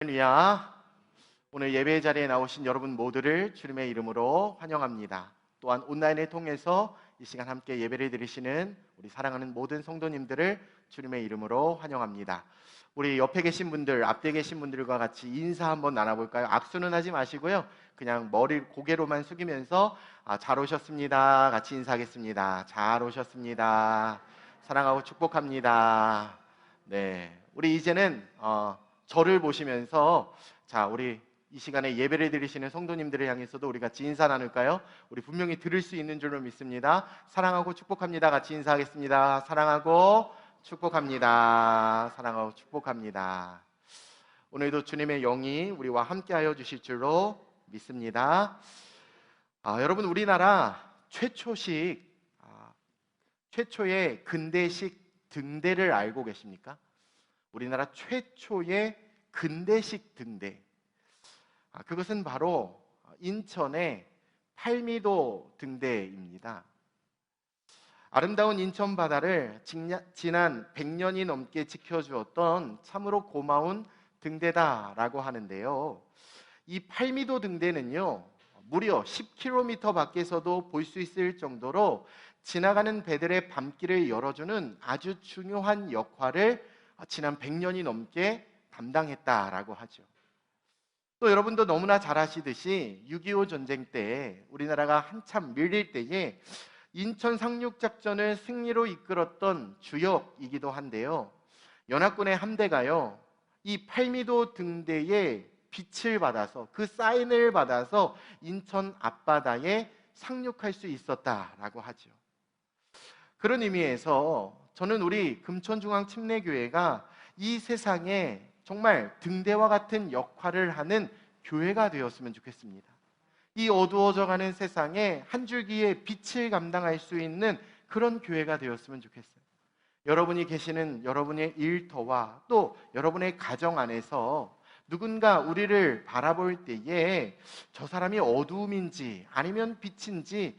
할렐루야. 오늘 예배 자리에 나오신 여러분 모두를 주님의 이름으로 환영합니다. 또한 온라인을 통해서 이 시간 함께 예배를 드리시는 우리 사랑하는 모든 성도님들을 주님의 이름으로 환영합니다. 우리 옆에 계신 분들, 앞에 계신 분들과 같이 인사 한번 나눠볼까요? 악수는 하지 마시고요. 그냥 고개로만 숙이면서 잘 오셨습니다. 같이 인사하겠습니다. 잘 오셨습니다. 사랑하고 축복합니다. 네, 우리 이제는 저를 보시면서 우리 이 시간에 예배를 드리시는 성도님들을 향해서도 우리 같이 인사 나눌까요? 우리 분명히 들을 수 있는 줄로 믿습니다. 사랑하고 축복합니다. 같이 인사하겠습니다. 사랑하고 축복합니다. 사랑하고 축복합니다. 오늘도 주님의 영이 우리와 함께하여 주실 줄로 믿습니다. 여러분, 우리나라 최초의 근대식 등대를 알고 계십니까? 우리나라 최초의 근대식 등대, 그것은 바로 인천의 팔미도 등대입니다. 아름다운 인천 바다를 지난 100년이 넘게 지켜주었던 참으로 고마운 등대다라고 하는데요. 이 팔미도 등대는요, 무려 10km 밖에서도 볼 수 있을 정도로 지나가는 배들의 밤길을 열어주는 아주 중요한 역할을 지난 100년이 넘게 담당했다라고 하죠. 또 여러분도 너무나 잘 아시듯이 6.25 전쟁 때 우리나라가 한참 밀릴 때에 인천 상륙작전을 승리로 이끌었던 주역이기도 한데요. 연합군의 함대가요, 이 팔미도 등대의 빛을 받아서, 그 사인을 받아서 인천 앞바다에 상륙할 수 있었다라고 하죠. 그런 의미에서 저는 우리 금천중앙침례교회가 이 세상에 정말 등대와 같은 역할을 하는 교회가 되었으면 좋겠습니다. 이 어두워져가는 세상에 한 줄기의 빛을 감당할 수 있는 그런 교회가 되었으면 좋겠어요. 여러분이 계시는 여러분의 일터와 또 여러분의 가정 안에서 누군가 우리를 바라볼 때에 저 사람이 어두움인지 아니면 빛인지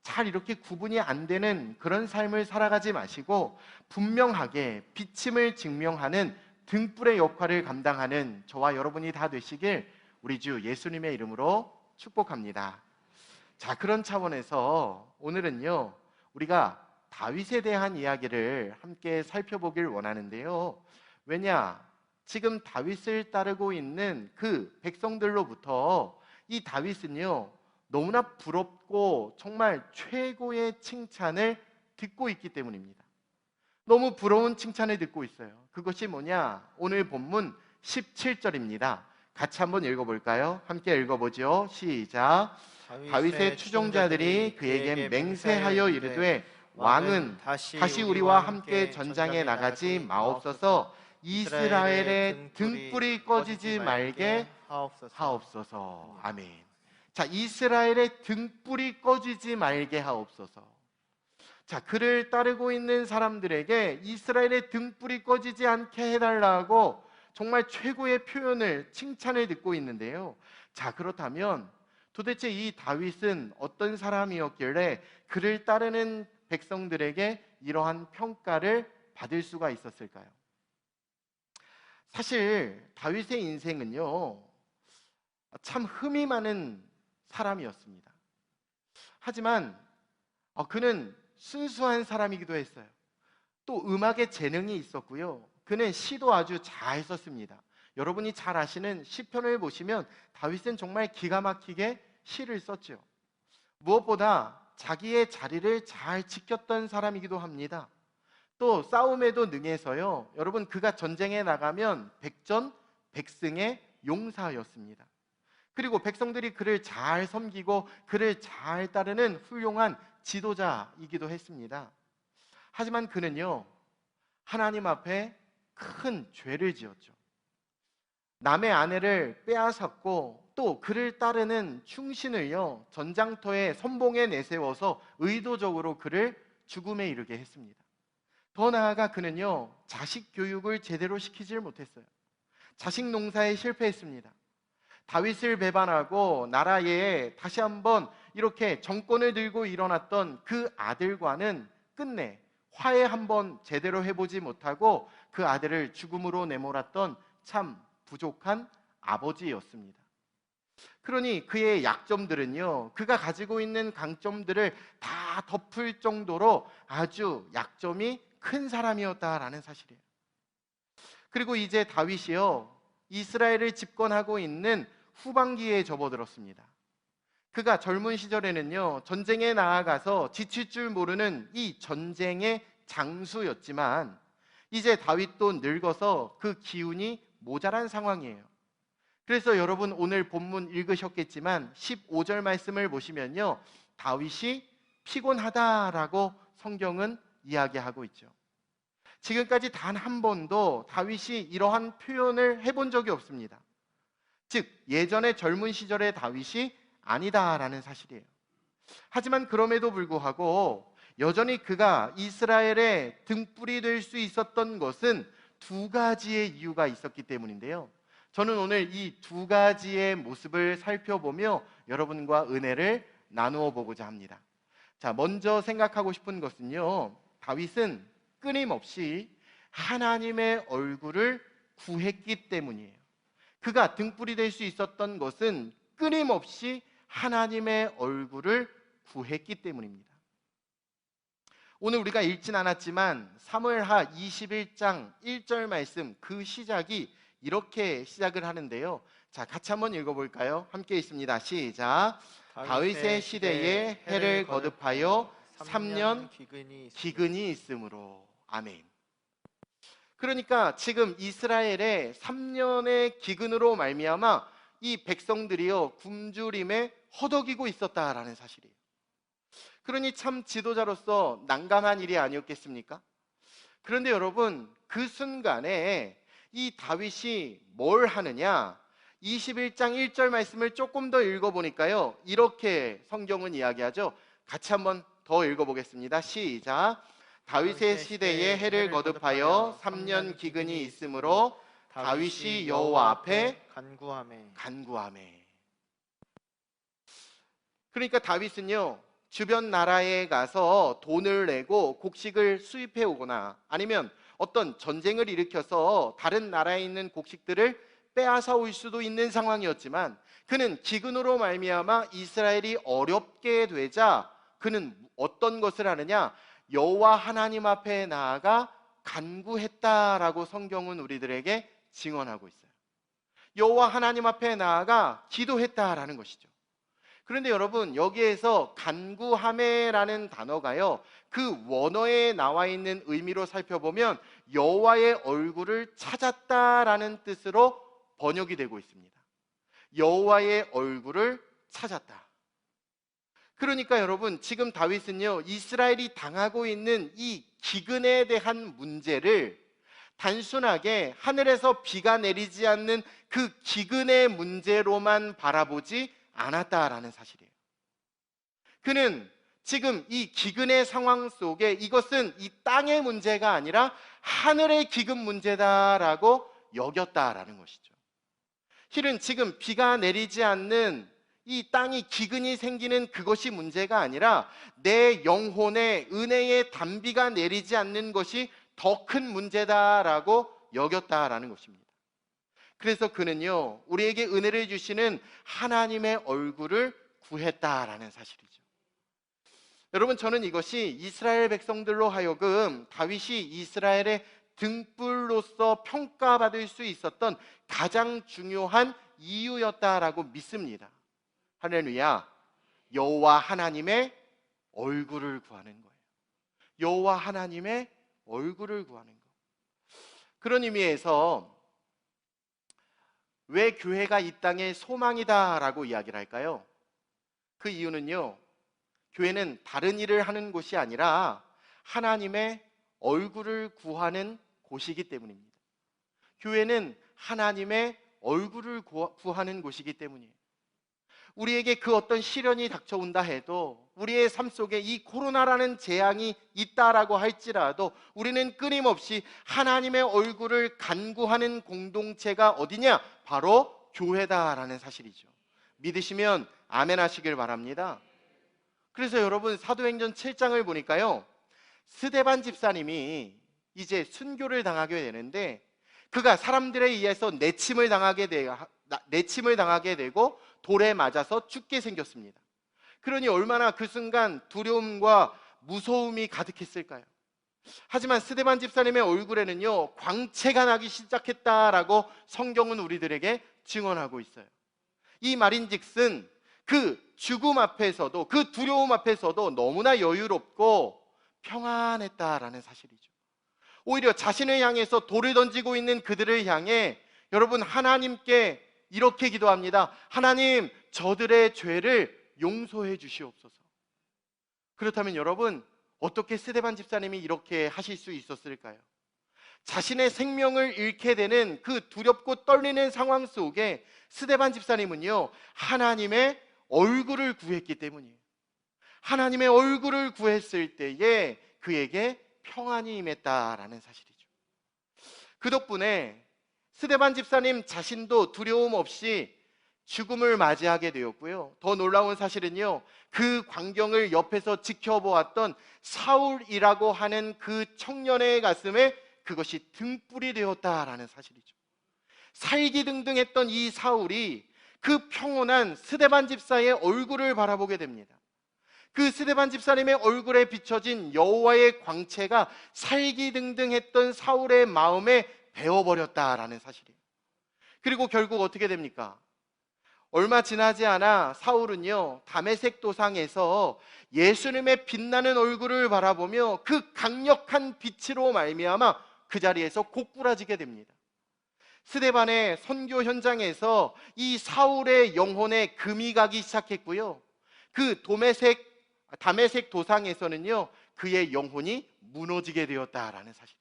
잘 이렇게 구분이 안 되는 그런 삶을 살아가지 마시고 분명하게 비침을 증명하는 등불의 역할을 감당하는 저와 여러분이 다 되시길 우리 주 예수님의 이름으로 축복합니다. 그런 차원에서 오늘은요, 우리가 다윗에 대한 이야기를 함께 살펴보길 원하는데요. 왜냐? 지금 다윗을 따르고 있는 그 백성들로부터 이 다윗은요, 너무나 부럽고 정말 최고의 칭찬을 듣고 있기 때문입니다. 너무 부러운 칭찬을 듣고 있어요. 그것이 뭐냐? 오늘 본문 17절입니다. 같이 한번 읽어볼까요? 함께 읽어보죠. 시작. 다윗의 추종자들이 그에게 맹세하여 이르되 왕은 다시 우리와 함께 전장에 나가지 마옵소서. 이스라엘의 등불이 꺼지지 말게 하옵소서. 아멘. 이스라엘의 등불이 꺼지지 말게 하옵소서. 그를 따르고 있는 사람들에게 이스라엘의 등불이 꺼지지 않게 해달라고 정말 최고의 표현을, 칭찬을 듣고 있는데요. 그렇다면 도대체 이 다윗은 어떤 사람이었길래 그를 따르는 백성들에게 이러한 평가를 받을 수가 있었을까요? 사실 다윗의 인생은요, 참 흠이 많은 사람이었습니다. 하지만 그는 순수한 사람이기도 했어요. 또 음악에 재능이 있었고요. 그는 시도 아주 잘 썼습니다. 여러분이 잘 아시는 시편을 보시면 다윗은 정말 기가 막히게 시를 썼죠. 무엇보다 자기의 자리를 잘 지켰던 사람이기도 합니다. 또 싸움에도 능해서요, 여러분, 그가 전쟁에 나가면 백전백승의 용사였습니다. 그리고 백성들이 그를 잘 섬기고 그를 잘 따르는 훌륭한 지도자이기도 했습니다. 하지만 그는요, 하나님 앞에 큰 죄를 지었죠. 남의 아내를 빼앗았고 또 그를 따르는 충신을요, 전장터에 선봉에 내세워서 의도적으로 그를 죽음에 이르게 했습니다. 더 나아가 그는요, 자식 교육을 제대로 시키질 못했어요. 자식 농사에 실패했습니다. 다윗을 배반하고 나라에 다시 한번 이렇게 정권을 들고 일어났던 그 아들과는 끝내 화해 한번 제대로 해보지 못하고 그 아들을 죽음으로 내몰았던 참 부족한 아버지였습니다. 그러니 그의 약점들은요, 그가 가지고 있는 강점들을 다 덮을 정도로 아주 약점이 큰 사람이었다라는 사실이에요. 그리고 이제 다윗이요, 이스라엘을 집권하고 있는 후반기에 접어들었습니다. 그가 젊은 시절에는요, 전쟁에 나아가서 지칠 줄 모르는 이 전쟁의 장수였지만 이제 다윗도 늙어서 그 기운이 모자란 상황이에요. 그래서 여러분 오늘 본문 읽으셨겠지만 15절 말씀을 보시면요, 다윗이 피곤하다라고 성경은 이야기하고 있죠. 지금까지 단 한 번도 다윗이 이러한 표현을 해본 적이 없습니다. 즉 예전의 젊은 시절의 다윗이 아니다라는 사실이에요. 하지만 그럼에도 불구하고 여전히 그가 이스라엘의 등불이 될 수 있었던 것은 두 가지의 이유가 있었기 때문인데요, 저는 오늘 이 두 가지의 모습을 살펴보며 여러분과 은혜를 나누어 보고자 합니다. 자, 먼저 생각하고 싶은 것은요, 다윗은 끊임없이 하나님의 얼굴을 구했기 때문이에요. 그가 등불이 될 수 있었던 것은 끊임없이 하나님의 얼굴을 구했기 때문입니다. 오늘 우리가 읽진 않았지만 사무엘하 21장 1절 말씀, 그 시작이 이렇게 시작을 하는데요, 자, 같이 한번 읽어볼까요? 함께 있습니다. 시작. 다윗의 시대에 해를 거듭하여 3년 기근이 있으므로. 아멘. 그러니까 지금 이스라엘의 3년의 기근으로 말미암아 이 백성들이요, 굶주림에 허덕이고 있었다라는 사실이에요. 그러니 참 지도자로서 난감한 일이 아니었겠습니까? 그런데 여러분, 그 순간에 이 다윗이 뭘 하느냐? 21장 1절 말씀을 조금 더 읽어보니까요, 이렇게 성경은 이야기하죠. 같이 한번 더 읽어보겠습니다. 시작. 다윗의 시대에 해를 거듭하여 3년 기근이 있으므로 다윗이 여호와 앞에 간구하매. 그러니까 다윗은요, 주변 나라에 가서 돈을 내고 곡식을 수입해 오거나 아니면 어떤 전쟁을 일으켜서 다른 나라에 있는 곡식들을 빼앗아 올 수도 있는 상황이었지만, 그는 기근으로 말미암아 이스라엘이 어렵게 되자 그는 어떤 것을 하느냐? 여호와 하나님 앞에 나아가 간구했다라고 성경은 우리들에게 증언하고 있어요. 여호와 하나님 앞에 나아가 기도했다라는 것이죠. 그런데 여러분, 여기에서 간구하매라는 단어가요, 그 원어에 나와 있는 의미로 살펴보면 여호와의 얼굴을 찾았다라는 뜻으로 번역이 되고 있습니다. 여호와의 얼굴을 찾았다. 그러니까 여러분, 지금 다윗은요, 이스라엘이 당하고 있는 이 기근에 대한 문제를 단순하게 하늘에서 비가 내리지 않는 그 기근의 문제로만 바라보지 않았다라는 사실이에요. 그는 지금 이 기근의 상황 속에 이것은 이 땅의 문제가 아니라 하늘의 기근 문제다라고 여겼다라는 것이죠. 실은 지금 비가 내리지 않는 이 땅이 기근이 생기는 그것이 문제가 아니라 내 영혼에 은혜의 단비가 내리지 않는 것이 더 큰 문제다라고 여겼다라는 것입니다. 그래서 그는요, 우리에게 은혜를 주시는 하나님의 얼굴을 구했다라는 사실이죠. 여러분, 저는 이것이 이스라엘 백성들로 하여금 다윗이 이스라엘의 등불로서 평가받을 수 있었던 가장 중요한 이유였다라고 믿습니다. 할렐루야. 여호와 하나님의 얼굴을 구하는 거예요. 여호와 하나님의 얼굴을 구하는 거. 그런 의미에서 왜 교회가 이 땅의 소망이다라고 이야기를 할까요? 그 이유는요, 교회는 다른 일을 하는 곳이 아니라 하나님의 얼굴을 구하는 곳이기 때문입니다. 교회는 하나님의 얼굴을 구하는 곳이기 때문이에요. 우리에게 그 어떤 시련이 닥쳐온다 해도, 우리의 삶 속에 이 코로나라는 재앙이 있다라고 할지라도 우리는 끊임없이 하나님의 얼굴을 간구하는 공동체가 어디냐? 바로 교회다라는 사실이죠. 믿으시면 아멘 하시길 바랍니다. 그래서 여러분, 사도행전 7장을 보니까요, 스데반 집사님이 이제 순교를 당하게 되는데 그가 사람들에 의해서 내침을 당하게 내침을 당하게 되고 돌에 맞아서 죽게 생겼습니다. 그러니 얼마나 그 순간 두려움과 무서움이 가득했을까요? 하지만 스데반 집사님의 얼굴에는요, 광채가 나기 시작했다라고 성경은 우리들에게 증언하고 있어요. 이 말인즉슨 그 죽음 앞에서도, 그 두려움 앞에서도 너무나 여유롭고 평안했다라는 사실이죠. 오히려 자신을 향해서 돌을 던지고 있는 그들을 향해 여러분, 하나님께 이렇게 기도합니다. 하나님, 저들의 죄를 용서해 주시옵소서. 그렇다면 여러분, 어떻게 스데반 집사님이 이렇게 하실 수 있었을까요? 자신의 생명을 잃게 되는 그 두렵고 떨리는 상황 속에 스데반 집사님은요, 하나님의 얼굴을 구했기 때문이에요. 하나님의 얼굴을 구했을 때에 그에게 평안이 임했다라는 사실이죠. 그 덕분에 스데반 집사님 자신도 두려움 없이 죽음을 맞이하게 되었고요. 더 놀라운 사실은요, 그 광경을 옆에서 지켜보았던 사울이라고 하는 그 청년의 가슴에 그것이 등불이 되었다라는 사실이죠. 살기등등했던 이 사울이 그 평온한 스데반 집사의 얼굴을 바라보게 됩니다. 그 스데반 집사님의 얼굴에 비춰진 여호와의 광채가 살기등등했던 사울의 마음에 배어버렸다라는 사실이에요. 그리고 결국 어떻게 됩니까? 얼마 지나지 않아 사울은요, 다메섹 도상에서 예수님의 빛나는 얼굴을 바라보며 그 강력한 빛으로 말미암아 그 자리에서 고꾸라지게 됩니다. 스데반의 선교 현장에서 이 사울의 영혼에 금이 가기 시작했고요, 그 다메섹 도상에서는요, 그의 영혼이 무너지게 되었다라는 사실이죠.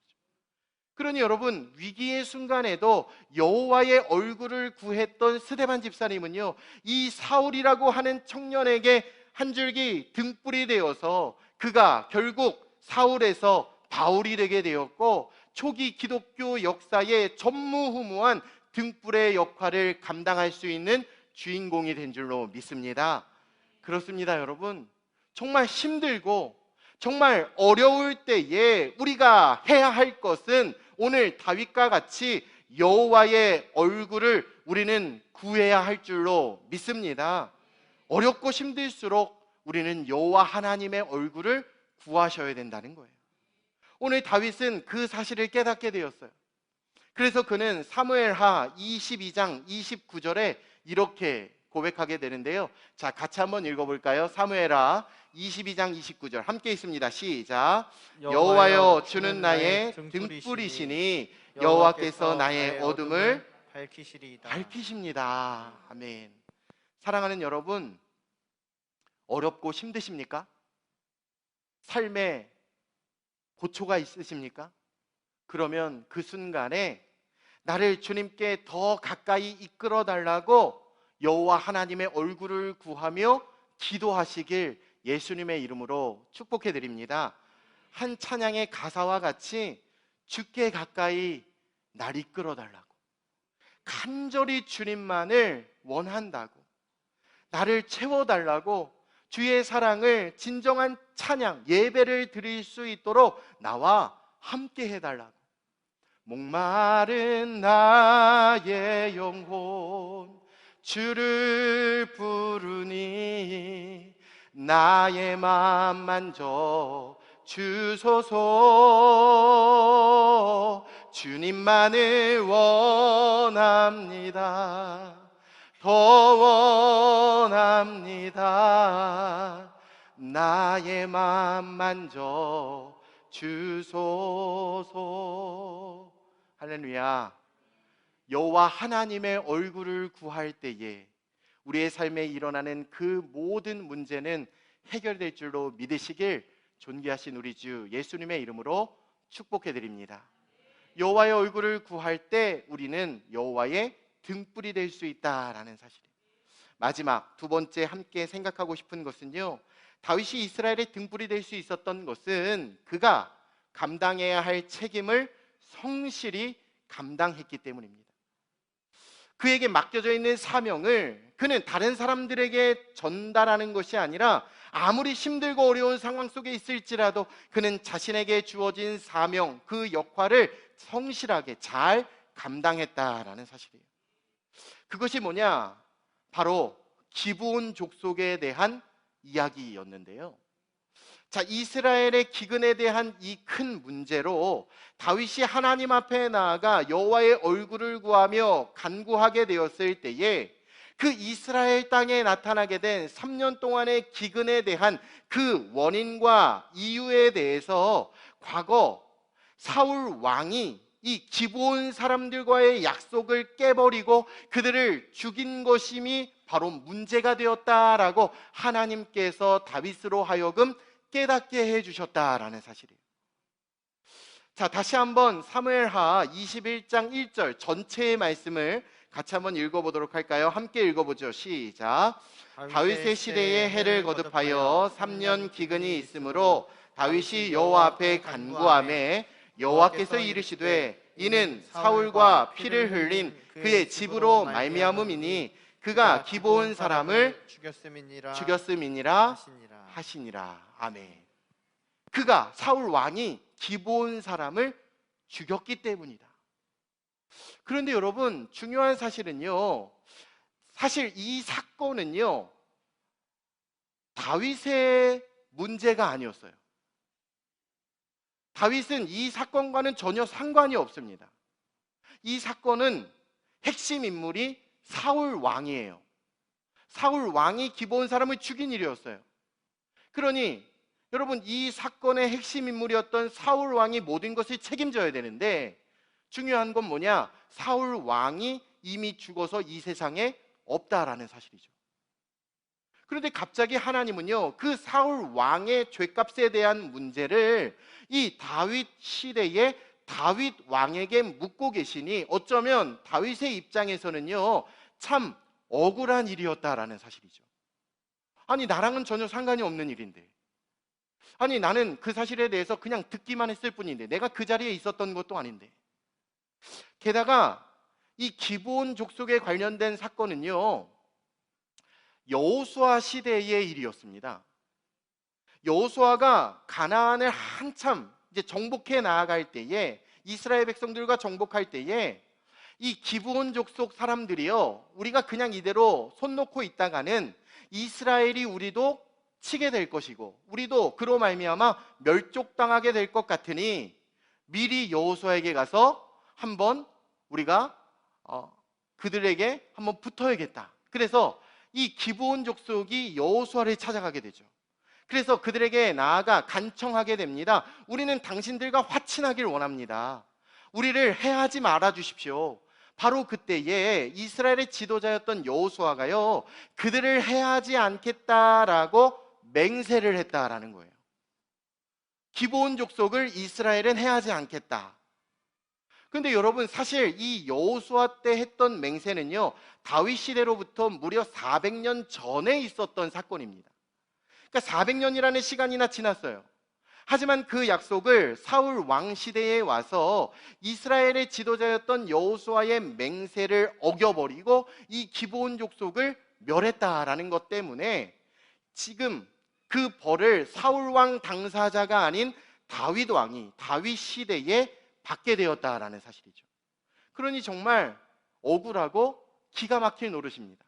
그러니 여러분, 위기의 순간에도 여호와의 얼굴을 구했던 스데반 집사님은요, 이 사울이라고 하는 청년에게 한 줄기 등불이 되어서 그가 결국 사울에서 바울이 되게 되었고, 초기 기독교 역사의 전무후무한 등불의 역할을 감당할 수 있는 주인공이 된 줄로 믿습니다. 그렇습니다, 여러분. 정말 힘들고 정말 어려울 때에 우리가 해야 할 것은 오늘 다윗과 같이 여호와의 얼굴을 우리는 구해야 할 줄로 믿습니다. 어렵고 힘들수록 우리는 여호와 하나님의 얼굴을 구하셔야 된다는 거예요. 오늘 다윗은 그 사실을 깨닫게 되었어요. 그래서 그는 사무엘하 22장 29절에 이렇게 고백하게 되는데요. 자, 같이 한번 읽어볼까요? 사무엘하 22장 29절 함께 있습니다. 시작. 여호와여, 주는 나의 등불이시니 여호와께서 나의 어둠을 밝히십니다. 아멘. 사랑하는 여러분, 어렵고 힘드십니까? 삶에 고초가 있으십니까? 그러면 그 순간에 나를 주님께 더 가까이 이끌어 달라고 여호와 하나님의 얼굴을 구하며 기도하시길 예수님의 이름으로 축복해 드립니다. 한 찬양의 가사와 같이 주께 가까이 날 이끌어 달라고, 간절히 주님만을 원한다고, 나를 채워달라고, 주의 사랑을 진정한 찬양, 예배를 드릴 수 있도록 나와 함께 해달라고. 목마른 나의 영혼 주를 부르니 나의 맘 만져 주소서. 주님만을 원합니다. 더 원합니다. 나의 맘 만져 주소서. 할렐루야. 여호와 하나님의 얼굴을 구할 때에 우리의 삶에 일어나는 그 모든 문제는 해결될 줄로 믿으시길 존귀하신 우리 주 예수님의 이름으로 축복해 드립니다. 여호와의 얼굴을 구할 때 우리는 여호와의 등불이 될 수 있다라는 사실이에요. 마지막 두 번째 함께 생각하고 싶은 것은요, 다윗이 이스라엘의 등불이 될 수 있었던 것은 그가 감당해야 할 책임을 성실히 감당했기 때문입니다. 그에게 맡겨져 있는 사명을 그는 다른 사람들에게 전달하는 것이 아니라 아무리 힘들고 어려운 상황 속에 있을지라도 그는 자신에게 주어진 사명, 그 역할을 성실하게 잘 감당했다라는 사실이에요. 그것이 뭐냐? 바로 기브온 족속에 대한 이야기였는데요. 자, 이스라엘의 기근에 대한 이 큰 문제로 다윗이 하나님 앞에 나아가 여호와의 얼굴을 구하며 간구하게 되었을 때에 그 이스라엘 땅에 나타나게 된 3년 동안의 기근에 대한 그 원인과 이유에 대해서 과거 사울 왕이 이 기브온 사람들과의 약속을 깨버리고 그들을 죽인 것임이 바로 문제가 되었다라고 하나님께서 다윗으로 하여금 깨닫게 해주셨다라는 사실이에요. 자, 다시 한번 사무엘하 21장 1절 전체의 말씀을 같이 한번 읽어보도록 할까요? 함께 읽어보죠. 시작. 다윗의 시대에 해를 거듭하여 3년 기근이 있으므로 다윗이 여호와 앞에 간구하매 여호와께서 이르시되 이는 사울과 피를 흘린 그의 집으로 말미암음이니 그가 기브온 사람을 죽였음이니라 하시니라. 아멘. 그가 사울 왕이 기브온 사람을 죽였기 때문이다. 그런데 여러분, 중요한 사실은요, 사실 이 사건은요 다윗의 문제가 아니었어요. 다윗은 이 사건과는 전혀 상관이 없습니다. 이 사건은 핵심 인물이 사울 왕이에요. 사울 왕이 기브온 사람을 죽인 일이었어요. 그러니 여러분, 이 사건의 핵심 인물이었던 사울 왕이 모든 것을 책임져야 되는데 중요한 건 뭐냐? 사울 왕이 이미 죽어서 이 세상에 없다라는 사실이죠. 그런데 갑자기 하나님은요, 그 사울 왕의 죄값에 대한 문제를 이 다윗 시대의 다윗 왕에게 묻고 계시니 어쩌면 다윗의 입장에서는요 참 억울한 일이었다라는 사실이죠. 아니, 나랑은 전혀 상관이 없는 일인데, 아니 나는 그 사실에 대해서 그냥 듣기만 했을 뿐인데, 내가 그 자리에 있었던 것도 아닌데. 게다가 이 기브온 족속에 관련된 사건은요 여호수아 시대의 일이었습니다. 여호수아가 가나안을 한참 이제 정복해 나아갈 때에, 이스라엘 백성들과 정복할 때에 이 기브온 족속 사람들이요, 우리가 그냥 이대로 손 놓고 있다가는 이스라엘이 우리도 치게 될 것이고 우리도 그로 말미암아 멸족당하게 될 것 같으니 미리 여호수아에게 가서 한번 우리가 그들에게 한번 붙어야겠다. 그래서 이 기브온 족속이 여호수아를 찾아가게 되죠. 그래서 그들에게 나아가 간청하게 됩니다. 우리는 당신들과 화친하길 원합니다. 우리를 해하지 말아 주십시오. 바로 그때에 이스라엘의 지도자였던 여호수아가요 그들을 해하지 않겠다라고 맹세를 했다라는 거예요. 기브온 족속을 이스라엘은 해하지 않겠다. 그런데 여러분, 사실 이 여호수아 때 했던 맹세는요 다윗 시대로부터 무려 400년 전에 있었던 사건입니다. 그러니까 400년이라는 시간이나 지났어요. 하지만 그 약속을 사울 왕 시대에 와서 이스라엘의 지도자였던 여호수아의 맹세를 어겨버리고 이 기브온 족속을 멸했다라는 것 때문에 지금 그 벌을 사울 왕 당사자가 아닌 다윗 왕이 다윗 시대에 받게 되었다라는 사실이죠. 그러니 정말 억울하고 기가 막힐 노릇입니다.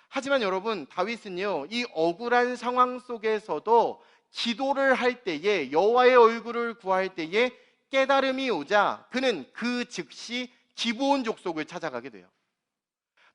하지만 여러분, 다윗은요 이 억울한 상황 속에서도 기도를 할 때에, 여호와의 얼굴을 구할 때에 깨달음이 오자 그는 그 즉시 기브온 족속을 찾아가게 돼요.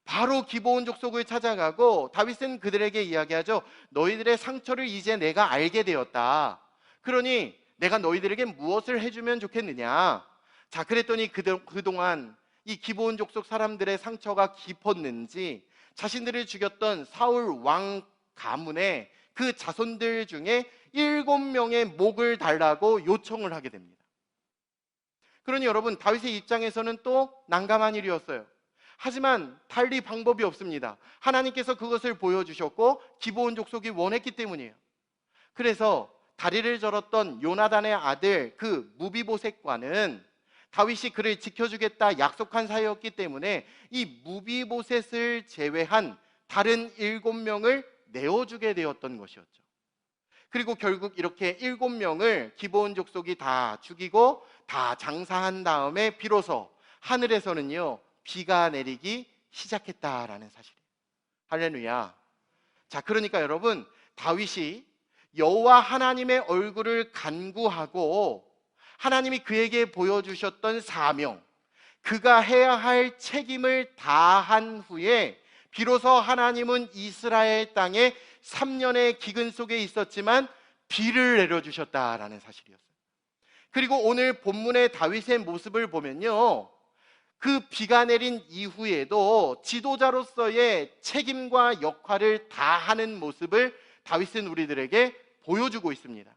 바로 기브온 족속을 찾아가고 다윗은 그들에게 이야기하죠. 너희들의 상처를 이제 내가 알게 되었다. 그러니 내가 너희들에게 무엇을 해주면 좋겠느냐. 자, 그랬더니 그동안 이 기브온 족속 사람들의 상처가 깊었는지 자신들을 죽였던 사울 왕 가문의 그 자손들 중에 7명의 목을 달라고 요청을 하게 됩니다. 그러니 여러분, 다윗의 입장에서는 또 난감한 일이었어요. 하지만 달리 방법이 없습니다. 하나님께서 그것을 보여주셨고 기브온 족속이 원했기 때문이에요. 그래서 다리를 절었던 요나단의 아들 그 무비보셋과는 다윗이 그를 지켜주겠다 약속한 사이였기 때문에 이 무비보셋을 제외한 다른 7명을 내어주게 되었던 것이었죠. 그리고 결국 이렇게 7명을 기브온 족속이 다 죽이고 다 장사한 다음에 비로소 하늘에서는요 비가 내리기 시작했다라는 사실이에요. 할렐루야. 자, 그러니까 여러분, 다윗이 여호와 하나님의 얼굴을 간구하고 하나님이 그에게 보여주셨던 사명, 그가 해야 할 책임을 다한 후에 비로소 하나님은 이스라엘 땅에 3년의 기근 속에 있었지만 비를 내려주셨다라는 사실이었어요. 그리고 오늘 본문의 다윗의 모습을 보면요, 그 비가 내린 이후에도 지도자로서의 책임과 역할을 다하는 모습을 다윗은 우리들에게 보여주고 있습니다.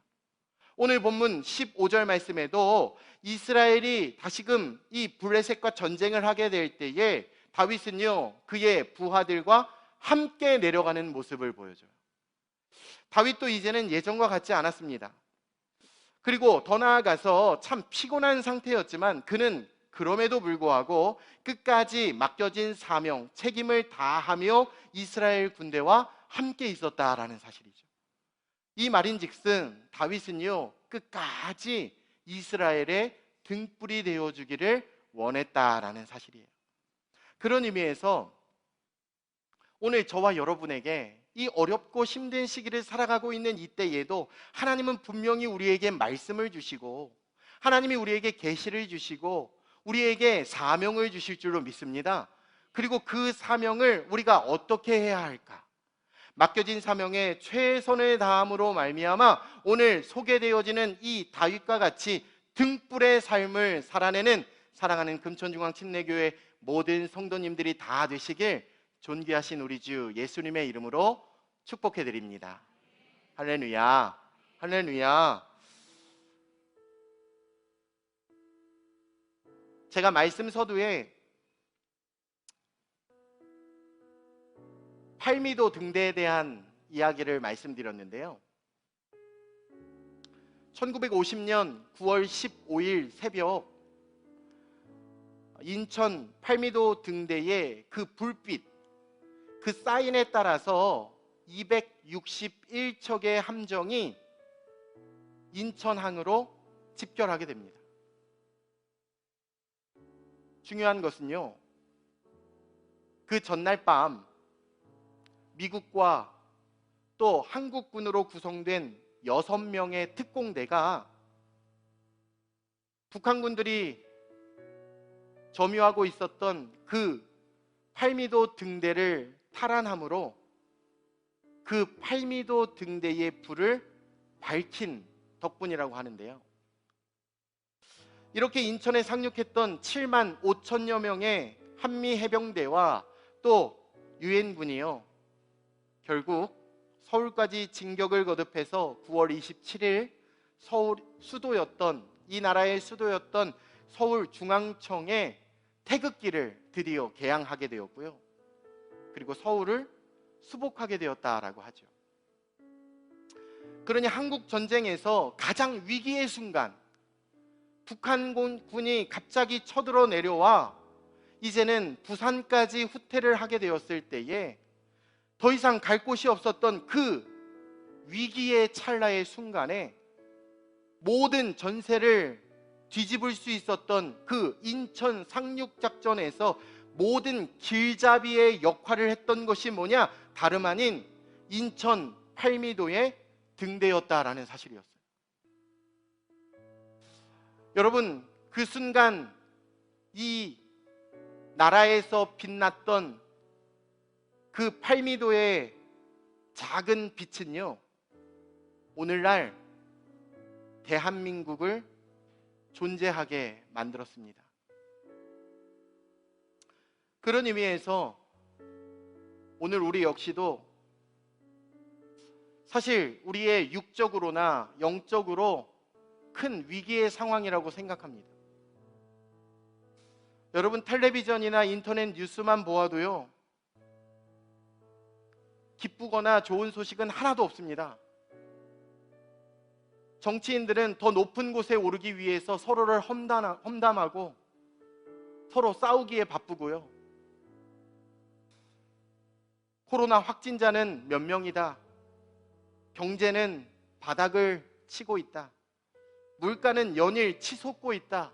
오늘 본문 15절 말씀에도 이스라엘이 다시금 이 블레셋과 전쟁을 하게 될 때에 다윗은요, 그의 부하들과 함께 내려가는 모습을 보여줘요. 다윗도 이제는 예전과 같지 않았습니다. 그리고 더 나아가서 참 피곤한 상태였지만 그는 그럼에도 불구하고 끝까지 맡겨진 사명, 책임을 다하며 이스라엘 군대와 함께 있었다라는 사실이죠. 이 말인즉슨 다윗은요, 끝까지 이스라엘의 등불이 되어주기를 원했다라는 사실이에요. 그런 의미에서 오늘 저와 여러분에게 이 어렵고 힘든 시기를 살아가고 있는 이때에도 하나님은 분명히 우리에게 말씀을 주시고 하나님이 우리에게 계시를 주시고 우리에게 사명을 주실 줄로 믿습니다. 그리고 그 사명을 우리가 어떻게 해야 할까? 맡겨진 사명에 최선을 다함으로 말미암아 오늘 소개되어지는 이 다윗과 같이 등불의 삶을 살아내는 사랑하는 금천중앙침례교회 모든 성도님들이 다 되시길 존귀하신 우리 주 예수님의 이름으로 축복해 드립니다. 할렐루야, 할렐루야. 제가 말씀 서두에 팔미도 등대에 대한 이야기를 말씀드렸는데요, 1950년 9월 15일 새벽 인천 팔미도 등대의 그 불빛, 그 사인에 따라서 261척의 함정이 인천항으로 집결하게 됩니다. 중요한 것은요, 그 전날 밤 미국과 또 한국군으로 구성된 6명의 특공대가 북한군들이 점유하고 있었던 그 팔미도 등대를 탈환함으로 그 팔미도 등대의 불을 밝힌 덕분이라고 하는데요, 이렇게 인천에 상륙했던 7만 5천여 명의 한미 해병대와 또 유엔군이요, 결국 서울까지 진격을 거듭해서 9월 27일 서울 수도였던, 이 나라의 수도였던 서울중앙청에 태극기를 드디어 개양하게 되었고요, 그리고 서울을 수복하게 되었다라고 하죠. 그러니 한국 전쟁에서 가장 위기의 순간, 북한군이 갑자기 쳐들어 내려와 이제는 부산까지 후퇴를 하게 되었을 때에 더 이상 갈 곳이 없었던 그 위기의 찰나의 순간에 모든 전세를 뒤집을 수 있었던 그 인천 상륙작전에서 모든 길잡이의 역할을 했던 것이 뭐냐? 다름 아닌 인천 팔미도의 등대였다라는 사실이었어요. 여러분, 그 순간 이 나라에서 빛났던 그 팔미도의 작은 빛은요, 오늘날 대한민국을 존재하게 만들었습니다. 그런 의미에서 오늘 우리 역시도 사실 우리의 육적으로나 영적으로 큰 위기의 상황이라고 생각합니다. 여러분, 텔레비전이나 인터넷 뉴스만 보아도요, 기쁘거나 좋은 소식은 하나도 없습니다. 정치인들은 더 높은 곳에 오르기 위해서 서로를 험담하고 서로 싸우기에 바쁘고요, 코로나 확진자는 몇 명이다, 경제는 바닥을 치고 있다, 물가는 연일 치솟고 있다,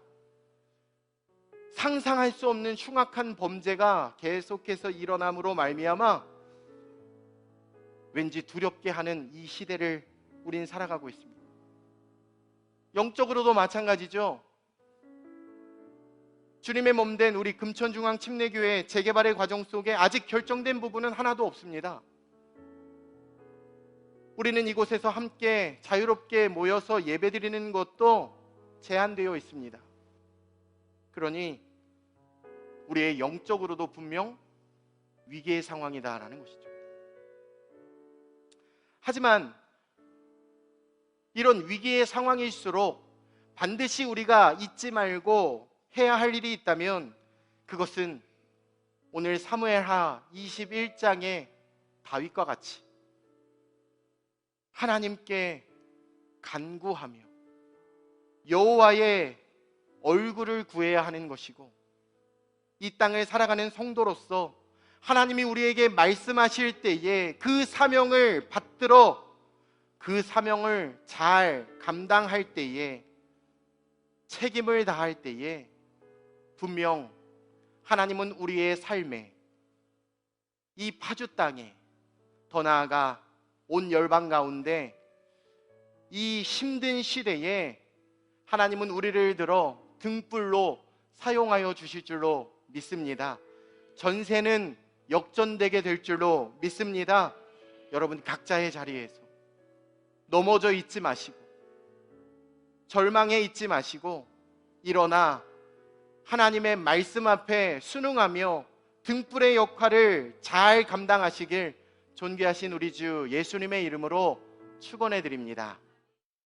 상상할 수 없는 흉악한 범죄가 계속해서 일어남으로 말미암아 왠지 두렵게 하는 이 시대를 우린 살아가고 있습니다. 영적으로도 마찬가지죠. 주님의 몸된 우리 금천중앙 침례교회 재개발의 과정 속에 아직 결정된 부분은 하나도 없습니다. 우리는 이곳에서 함께 자유롭게 모여서 예배드리는 것도 제한되어 있습니다. 그러니 우리의 영적으로도 분명 위기의 상황이다라는 것이죠. 하지만 이런 위기의 상황일수록 반드시 우리가 잊지 말고 해야 할 일이 있다면 그것은 오늘 사무엘하 21장의 다윗과 같이 하나님께 간구하며 여호와의 얼굴을 구해야 하는 것이고, 이 땅을 살아가는 성도로서 하나님이 우리에게 말씀하실 때에 그 사명을 받들어 그 사명을 잘 감당할 때에, 책임을 다할 때에 분명 하나님은 우리의 삶에, 이 파주 땅에, 더 나아가 온 열방 가운데 이 힘든 시대에 하나님은 우리를 들어 등불로 사용하여 주실 줄로 믿습니다. 전세는 역전되게 될 줄로 믿습니다. 여러분 각자의 자리에서 넘어져 있지 마시고 절망해 있지 마시고 일어나 하나님의 말씀 앞에 순응하며 등불의 역할을 잘 감당하시길 존귀하신 우리 주 예수님의 이름으로 축원해 드립니다.